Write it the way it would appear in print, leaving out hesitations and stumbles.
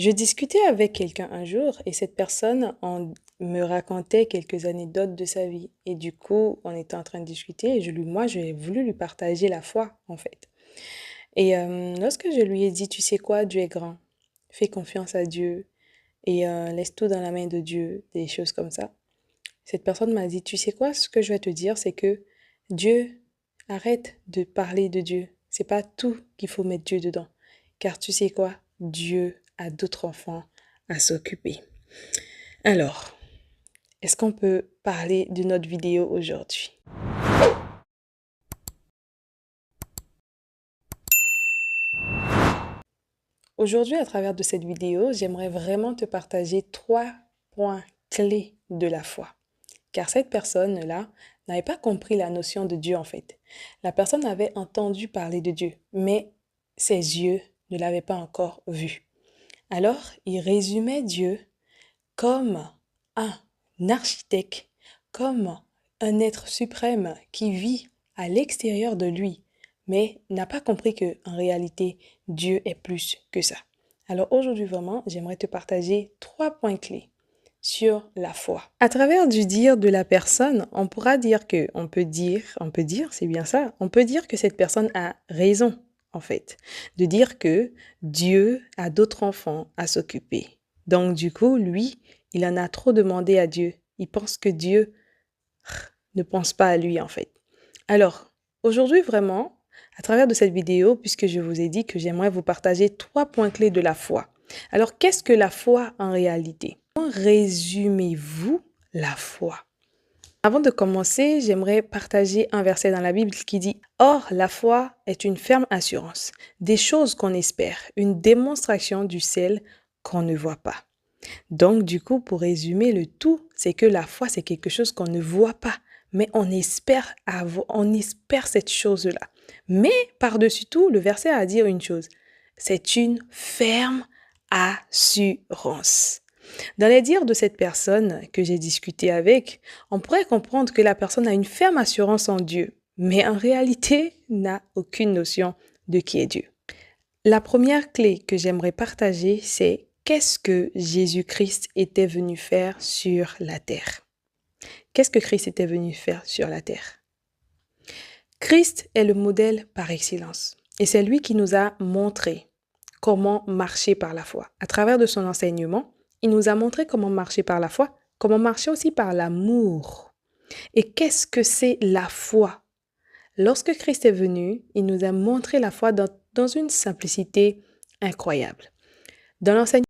Je discutais avec quelqu'un un jour et cette personne me racontait quelques anecdotes de sa vie. Et du coup, on était en train de discuter et moi, j'ai voulu lui partager la foi, en fait. Et lorsque je lui ai dit, tu sais quoi, Dieu est grand, fais confiance à Dieu et laisse tout dans la main de Dieu, des choses comme ça. Cette personne m'a dit, tu sais quoi, ce que je vais te dire, c'est que Dieu, arrête de parler de Dieu. C'est pas tout qu'il faut mettre Dieu dedans. Car tu sais quoi, Dieu a d'autres enfants à s'occuper. Alors, est-ce qu'on peut parler de notre vidéo aujourd'hui? Aujourd'hui, à travers de cette vidéo, j'aimerais vraiment te partager 3 points clés de la foi. Car cette personne-là n'avait pas compris la notion de Dieu en fait. La personne avait entendu parler de Dieu, mais ses yeux ne l'avaient pas encore vu. Alors, il résumait Dieu comme un architecte, comme un être suprême qui vit à l'extérieur de lui, mais n'a pas compris que en réalité, Dieu est plus que ça. Alors aujourd'hui vraiment, j'aimerais te partager 3 points clés sur la foi. À travers du dire de la personne, on pourra dire que, on peut dire, c'est bien ça, on peut dire que cette personne a raison, en fait, de dire que Dieu a d'autres enfants à s'occuper. Donc, du coup, lui, il en a trop demandé à Dieu. Il pense que Dieu ne pense pas à lui, en fait. Alors, aujourd'hui, vraiment, à travers de cette vidéo, puisque je vous ai dit que j'aimerais vous partager 3 points clés de la foi. Alors, qu'est-ce que la foi en réalité? Comment résumez-vous la foi? Avant de commencer, j'aimerais partager un verset dans la Bible qui dit « Or, la foi est une ferme assurance, des choses qu'on espère, une démonstration du ciel qu'on ne voit pas. » Donc, du coup, pour résumer le tout, c'est que la foi, c'est quelque chose qu'on ne voit pas, mais on espère cette chose-là. Mais, par-dessus tout, le verset a à dire une chose, c'est une ferme assurance. Dans les dires de cette personne que j'ai discuté avec, on pourrait comprendre que la personne a une ferme assurance en Dieu, mais en réalité n'a aucune notion de qui est Dieu. La première clé que j'aimerais partager, c'est qu'est-ce que Jésus-Christ était venu faire sur la terre? Qu'est-ce que Christ était venu faire sur la terre? Christ est le modèle par excellence et c'est lui qui nous a montré comment marcher par la foi. À travers de son enseignement, il nous a montré comment marcher par la foi, comment marcher aussi par l'amour. Et qu'est-ce que c'est la foi? Lorsque Christ est venu, il nous a montré la foi dans une simplicité incroyable. Dans l'enseignement